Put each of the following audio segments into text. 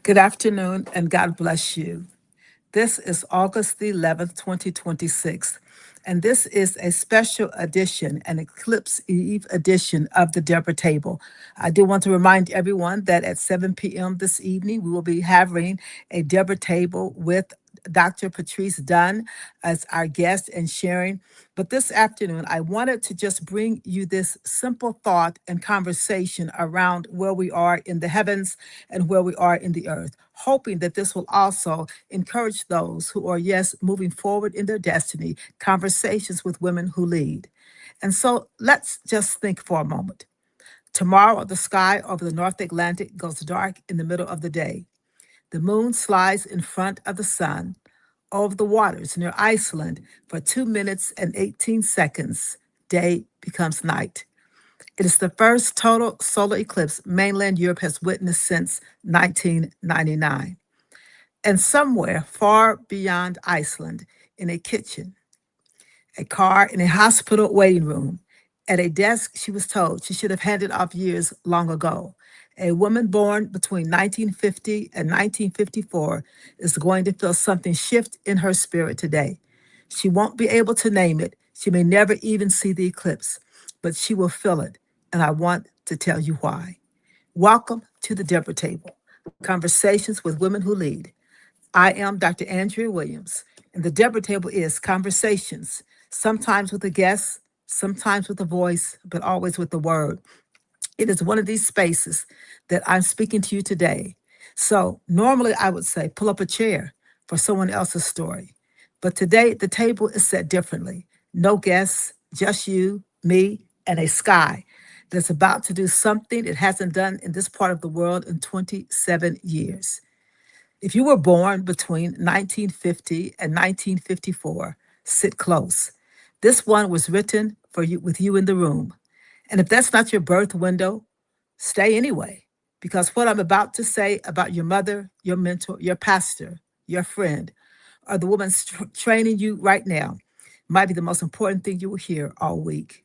Good afternoon and God bless you. This is August the 11th, 2026, and this is a special edition, an Eclipse Eve edition of the Deborah Table. I do want to remind everyone that at 7 p.m. this evening, we will be having a Deborah Table with Dr. Patrice Dunn as our guest and sharing. But this afternoon, I wanted to just bring you this simple thought and conversation around where we are in the heavens and where we are in the earth, hoping that this will also encourage those who are, yes, moving forward in their destiny, conversations with women who lead. And so let's just think for a moment. Tomorrow, the sky over the North Atlantic goes dark in the middle of the day. The moon slides in front of the sun over the waters near Iceland for 2 minutes and 18 seconds. Day becomes night. It is the first total solar eclipse mainland Europe has witnessed since 1999. And somewhere far beyond Iceland, in a kitchen, a car in a hospital waiting room, at a desk she was told she should have handed off years long ago. A woman born between 1950 and 1954 is going to feel something shift in her spirit today. She won't be able to name it. She may never even see the eclipse, but she will feel it. And I want to tell you why. Welcome to the Deborah Table, conversations with women who lead. I am Dr. Andrea Williams, and the Deborah Table is conversations, sometimes with a guest, sometimes with a voice, but always with the word. It is one of these spaces that I'm speaking to you today. So normally I would say pull up a chair for someone else's story. But today the table is set differently. No guests, just you, me, and a sky that's about to do something it hasn't done in this part of the world in 27 years. If you were born between 1950 and 1954, sit close. This one was written for you with you in the room. And if that's not your birth window, stay anyway, because what I'm about to say about your mother, your mentor, your pastor, your friend, or the woman training you right now might be the most important thing you will hear all week.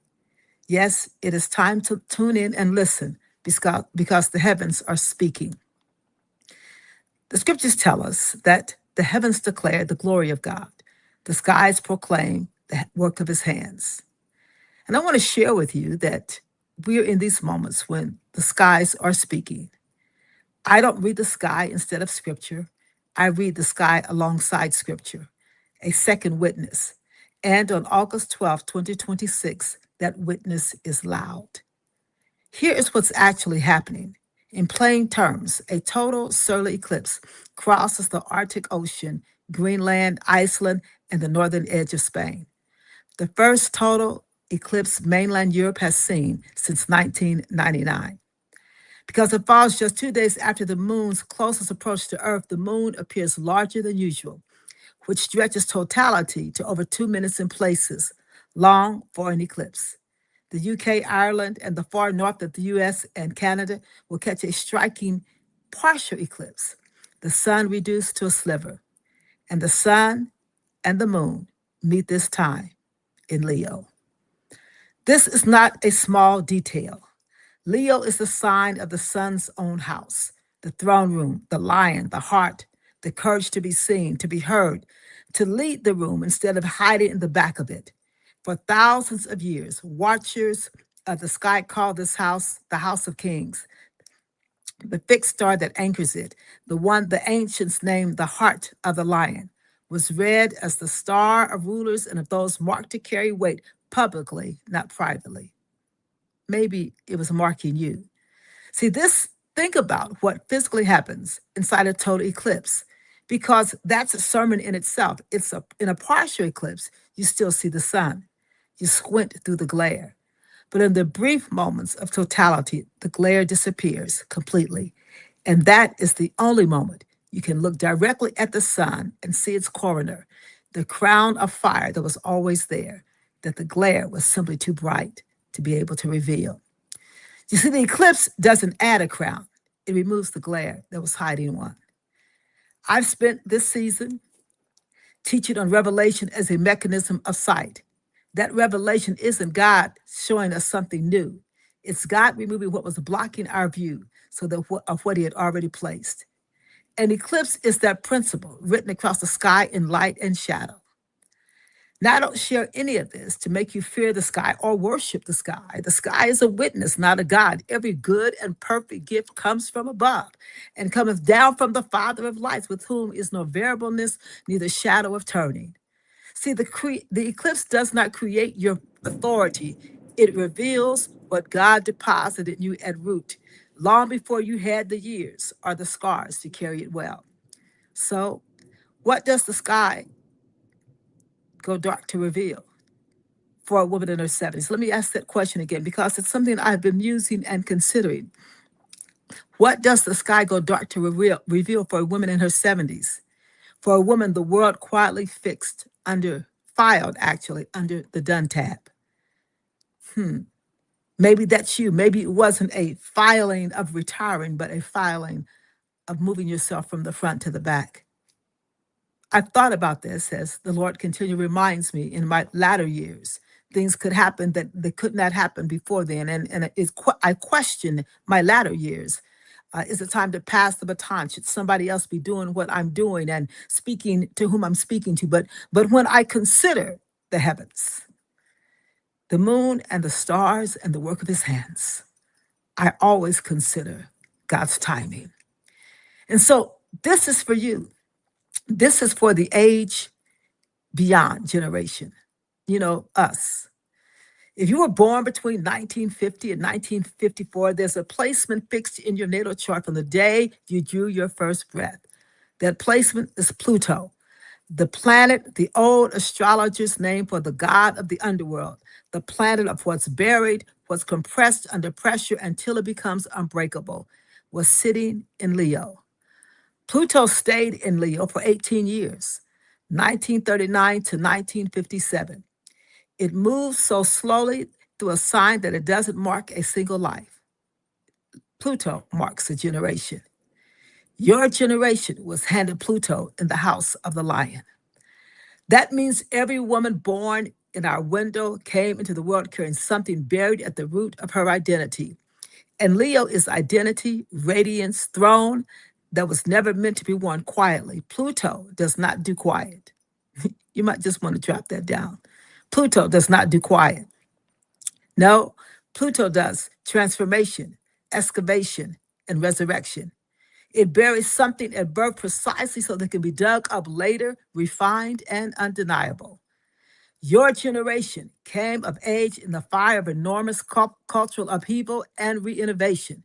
Yes, it is time to tune in and listen because the heavens are speaking. The scriptures tell us that the heavens declare the glory of God, the skies proclaim the work of his hands. And I want to share with you that we're in these moments when the skies are speaking. I don't read the sky instead of scripture. I read the sky alongside scripture, a second witness. And on August 12th, 2026, that witness is loud. Here is what's actually happening. In plain terms, a total solar eclipse crosses the Arctic Ocean, Greenland, Iceland, and the northern edge of Spain. The first total eclipse mainland Europe has seen since 1999. Because it falls just 2 days after the moon's closest approach to Earth, the moon appears larger than usual, which stretches totality to over 2 minutes in places, long for an eclipse. The UK, Ireland, and the far north of the US and Canada will catch a striking partial eclipse, the sun reduced to a sliver. And the sun and the moon meet this time in Leo. This is not a small detail. Leo is the sign of the sun's own house, the throne room, the lion, the heart, the courage to be seen, to be heard, to lead the room instead of hiding in the back of it. For thousands of years, watchers of the sky call this house the House of Kings, the fixed star that anchors it, the one the ancients named the heart of the lion, was read as the star of rulers and of those marked to carry weight publicly, not privately. Maybe it was marking you. See, think about what physically happens inside a total eclipse, because that's a sermon in itself. In a partial eclipse, you still see the sun. You squint through the glare. But in the brief moments of totality, the glare disappears completely. And that is the only moment you can look directly at the sun and see its coroner, the crown of fire that was always there, that the glare was simply too bright to be able to reveal. You see, the eclipse doesn't add a crown, it removes the glare that was hiding one. I've spent this season teaching on revelation as a mechanism of sight. That revelation isn't God showing us something new. It's God removing what was blocking our view of what he had already placed. An eclipse is that principle written across the sky in light and shadow. Now, I don't share any of this to make you fear the sky or worship the sky. The sky is a witness, not a God. Every good and perfect gift comes from above and cometh down from the Father of lights, with whom is no variableness, neither shadow of turning. See, the eclipse does not create your authority, it reveals what God deposited in you at root, long before you had the years or the scars to carry it well. So, what does the sky go dark to reveal for a woman in her 70s? Let me ask that question again because it's something I've been musing and considering. What does the sky go dark to reveal for a woman in her 70s? For a woman, the world quietly filed actually, under the done tab. Maybe that's you. Maybe it wasn't a filing of retiring, but a filing of moving yourself from the front to the back. I've thought about this as the Lord continually reminds me in my latter years. Things could happen that they could not happen before then. I question my latter years. Is it time to pass the baton? Should somebody else be doing what I'm doing and speaking to whom I'm speaking to? But when I consider the heavens, the moon and the stars and the work of his hands, I always consider God's timing. And so this is for you. This is for the age beyond generation, us. If you were born between 1950 and 1954, there's a placement fixed in your natal chart from the day you drew your first breath. That placement is Pluto, the planet, the old astrologer's name for the god of the underworld, the planet of what's buried, what's compressed under pressure until it becomes unbreakable, was sitting in Leo. Pluto stayed in Leo for 18 years, 1939 to 1957. It moves so slowly through a sign that it doesn't mark a single life. Pluto marks a generation. Your generation was handed Pluto in the house of the lion. That means every woman born in our window came into the world carrying something buried at the root of her identity. And Leo is identity, radiance, throne that was never meant to be worn quietly. Pluto does not do quiet. You might just want to drop that down. Pluto does not do quiet. No, Pluto does transformation, excavation, and resurrection. It buries something at birth precisely so that it can be dug up later, refined, and undeniable. Your generation came of age in the fire of enormous cultural upheaval and reinnovation.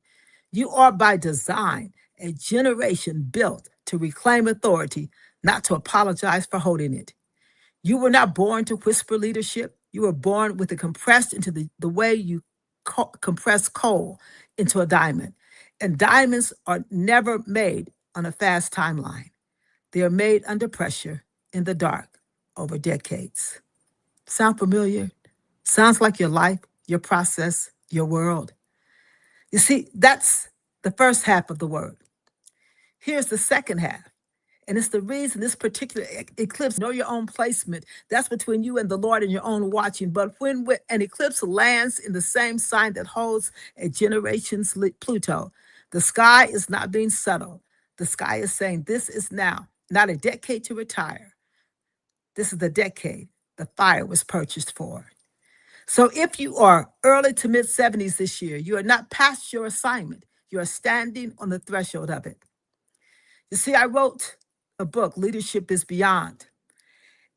You are by design a generation built to reclaim authority, not to apologize for holding it. You were not born to whisper leadership. You were born with it compressed into the way you compress coal into a diamond. And diamonds are never made on a fast timeline. They are made under pressure in the dark over decades. Sound familiar? Sounds like your life, your process, your world. You see, that's the first half of the word. Here's the second half. And it's the reason this particular eclipse, know your own placement. That's between you and the Lord and your own watching. But when an eclipse lands in the same sign that holds a generation's Pluto, the sky is not being subtle. The sky is saying, this is now, not a decade to retire. This is the decade the fire was purchased for. So if you are early to mid 70s this year, you are not past your assignment. You are standing on the threshold of it. You see, I wrote a book, Leadership is Beyond.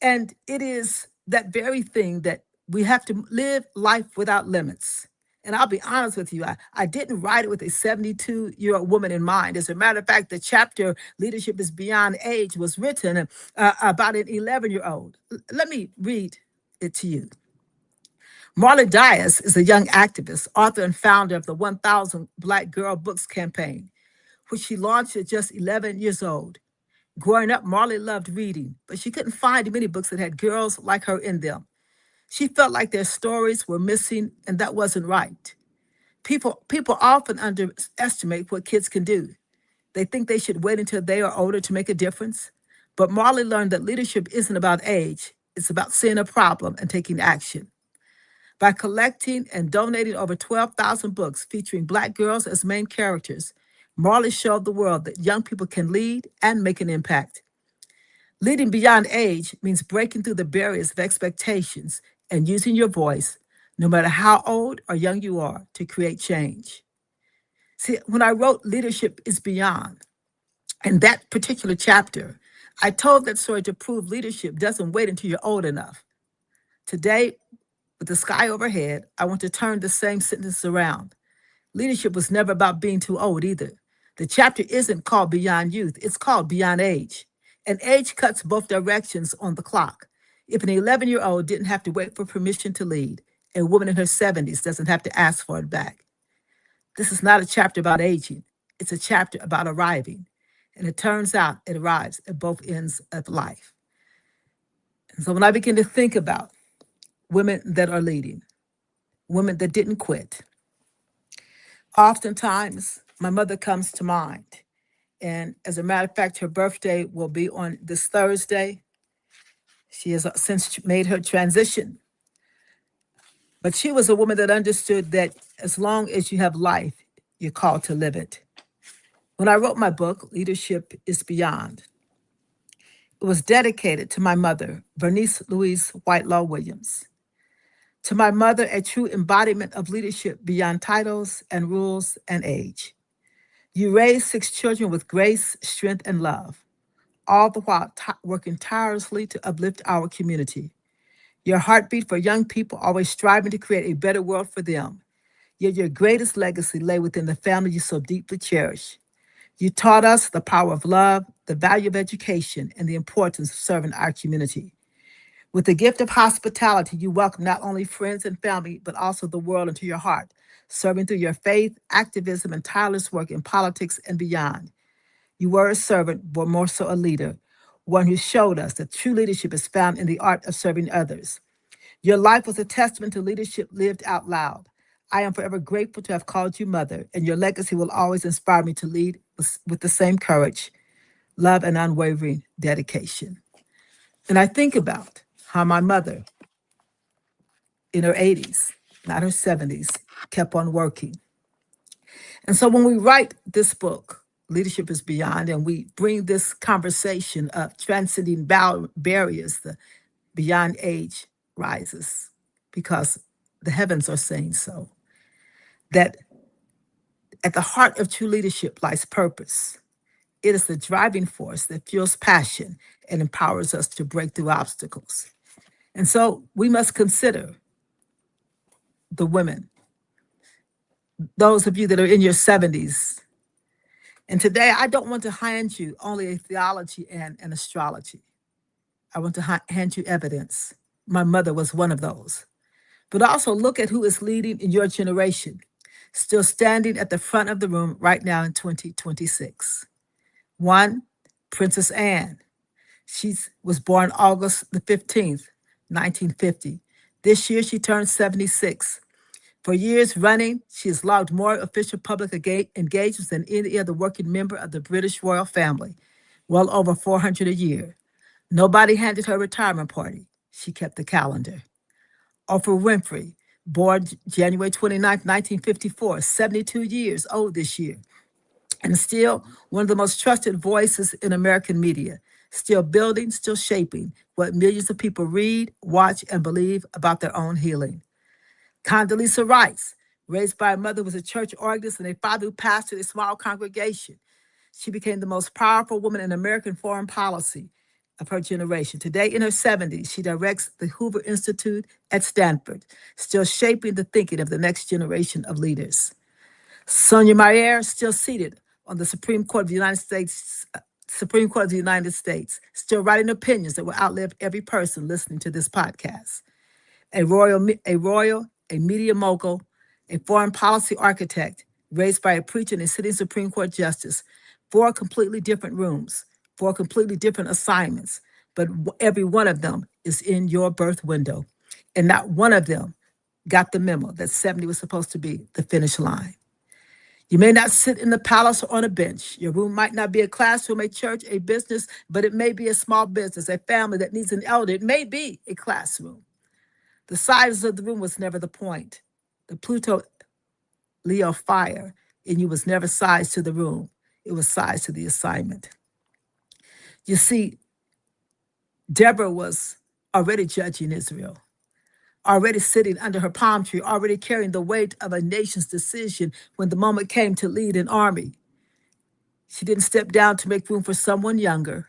And it is that very thing that we have to live life without limits. And I'll be honest with you, I didn't write it with a 72-year-old woman in mind. As a matter of fact, the chapter, Leadership is Beyond Age, was written about an 11-year-old. Let me read it to you. Marla Dias is a young activist, author, and founder of the 1,000 Black Girl Books campaign, which she launched at just 11 years old. Growing up, Marley loved reading, but she couldn't find many books that had girls like her in them. She felt like their stories were missing, and that wasn't right. People often underestimate what kids can do. They think they should wait until they are older to make a difference. But Marley learned that leadership isn't about age. It's about seeing a problem and taking action. By collecting and donating over 12,000 books featuring Black girls as main characters, Marley showed the world that young people can lead and make an impact. Leading beyond age means breaking through the barriers of expectations and using your voice, no matter how old or young you are, to create change. See, when I wrote Leadership is Beyond, in that particular chapter, I told that story to prove leadership doesn't wait until you're old enough. Today, with the sky overhead, I want to turn the same sentence around. Leadership was never about being too old either. The chapter isn't called Beyond Youth, it's called Beyond Age. And age cuts both directions on the clock. If an 11-year-old didn't have to wait for permission to lead, a woman in her 70s doesn't have to ask for it back. This is not a chapter about aging, it's a chapter about arriving. And it turns out it arrives at both ends of life. And so when I begin to think about women that are leading, women that didn't quit, oftentimes my mother comes to mind. And as a matter of fact, her birthday will be on this Thursday. She has since made her transition. But she was a woman that understood that as long as you have life, you're called to live it. When I wrote my book, Leadership is Beyond, it was dedicated to my mother, Bernice Louise Whitelaw Williams. To my mother, a true embodiment of leadership beyond titles and rules and age. You raised 6 children with grace, strength, and love, all the while working tirelessly to uplift our community. Your heartbeat for young people, always striving to create a better world for them. Yet your greatest legacy lay within the family you so deeply cherish. You taught us the power of love, the value of education, and the importance of serving our community. With the gift of hospitality, you welcome not only friends and family, but also the world into your heart, serving through your faith, activism, and tireless work in politics and beyond. You were a servant, but more so a leader, one who showed us that true leadership is found in the art of serving others. Your life was a testament to leadership lived out loud. I am forever grateful to have called you mother, and your legacy will always inspire me to lead with the same courage, love, and unwavering dedication. And I think about how my mother, in her 80s, not her 70s, kept on working. And so when we write this book, Leadership is Beyond, and we bring this conversation of transcending barriers, the beyond age rises because the heavens are saying so. That at the heart of true leadership lies purpose. It is the driving force that fuels passion and empowers us to break through obstacles. And so we must consider the women, those of you that are in your 70s. And today, I don't want to hand you only a theology and an astrology. I want to hand you evidence. My mother was one of those. But also look at who is leading in your generation, still standing at the front of the room right now in 2026. One, Princess Anne. She was born August the 15th, 1950. This year, she turned 76. For years running, she has logged more official public engagements than any other working member of the British royal family, well over 400 a year. Nobody handed her retirement party. She kept the calendar. Oprah Winfrey, born January 29th, 1954, 72 years old this year, and still one of the most trusted voices in American media, still building, still shaping what millions of people read, watch, and believe about their own healing. Condoleezza Rice, raised by a mother who was a church organist and a father who pastored a small congregation. She became the most powerful woman in American foreign policy of her generation. Today, in her 70s, she directs the Hoover Institute at Stanford, still shaping the thinking of the next generation of leaders. Sonia Mayer, still seated on the Supreme Court of the United States, still writing opinions that will outlive every person listening to this podcast. A media mogul, a foreign policy architect, raised by a preacher and a sitting Supreme Court justice, 4 completely different rooms, 4 completely different assignments, but every one of them is in your birth window. And not one of them got the memo that 70 was supposed to be the finish line. You may not sit in the palace or on a bench. Your room might not be a classroom, a church, a business, but it may be a small business, a family that needs an elder. It may be a classroom. The size of the room was never the point. The Pluto Leo fire and you was never sized to the room. It was sized to the assignment. You see, Deborah was already judging Israel, already sitting under her palm tree, already carrying the weight of a nation's decision when the moment came to lead an army. She didn't step down to make room for someone younger.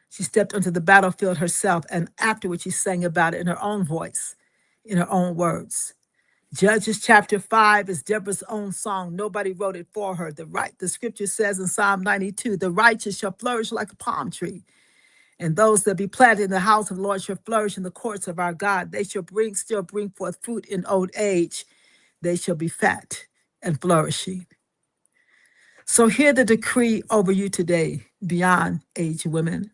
She stepped onto the battlefield herself, and afterwards she sang about it in her own voice, in her own words. Judges chapter 5 is Deborah's own song. Nobody wrote it for her. The scripture says in Psalm 92, the righteous shall flourish like a palm tree, and those that be planted in the house of the Lord shall flourish in the courts of our God. They shall still bring forth fruit in old age. They shall be fat and flourishing. So hear the decree over you today, beyond age women,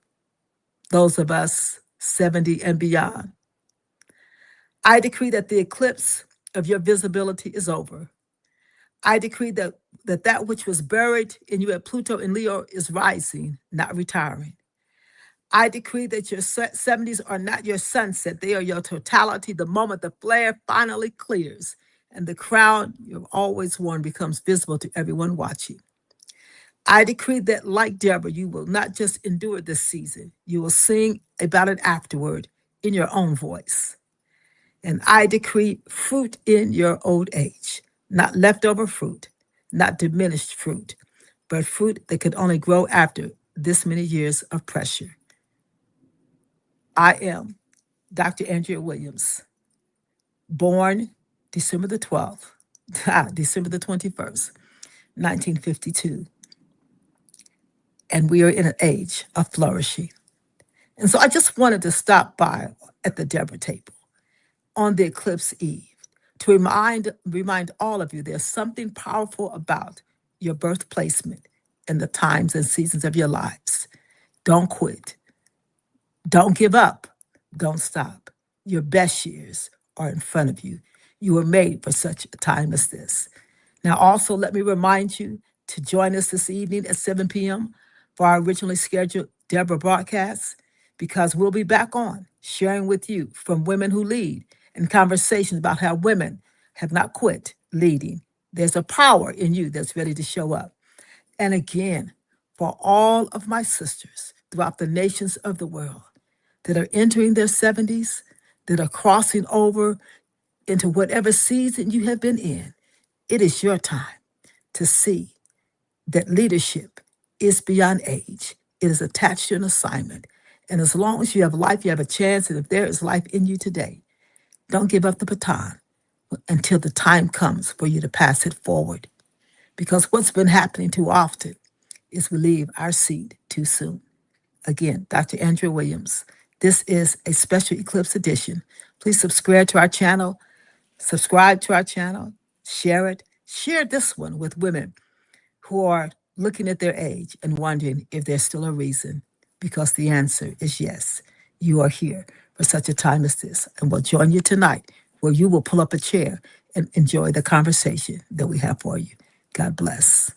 those of us 70 and beyond. I decree that the eclipse of your visibility is over. I decree that which was buried in you at Pluto and Leo is rising, not retiring. I decree that your 70s are not your sunset. They are your totality. The moment the flare finally clears and the crown you've always worn becomes visible to everyone watching. I decree that, like Deborah, you will not just endure this season. You will sing about it afterward in your own voice. And I decree fruit in your old age, not leftover fruit, not diminished fruit, but fruit that can only grow after this many years of pressure. I am Dr. Andrea Williams, born December the 12th, December the 21st, 1952. And we are in an age of flourishing. And so I just wanted to stop by at the Deborah table on the eclipse eve to remind all of you there's something powerful about your birth placement in the times and seasons of your lives. Don't quit. Don't give up. Don't stop. Your best years are in front of you. You were made for such a time as this. Now, also, let me remind you to join us this evening at 7 p.m. for our originally scheduled Deborah broadcast, because we'll be back on sharing with you from women who lead and conversations about how women have not quit leading. There's a power in you that's ready to show up. And again, for all of my sisters throughout the nations of the world that are entering their 70s, that are crossing over into whatever season you have been in, it is your time to see that leadership is beyond age. It is attached to an assignment. And as long as you have life, you have a chance. And if there is life in you today, don't give up the baton until the time comes for you to pass it forward. Because what's been happening too often is we leave our seat too soon. Again, Dr. Andrea Williams. This is a special Eclipse edition. Please subscribe to our channel, share it. Share this one with women who are looking at their age and wondering if there's still a reason, because the answer is yes. You are here for such a time as this, and we'll join you tonight where you will pull up a chair and enjoy the conversation that we have for you. God bless.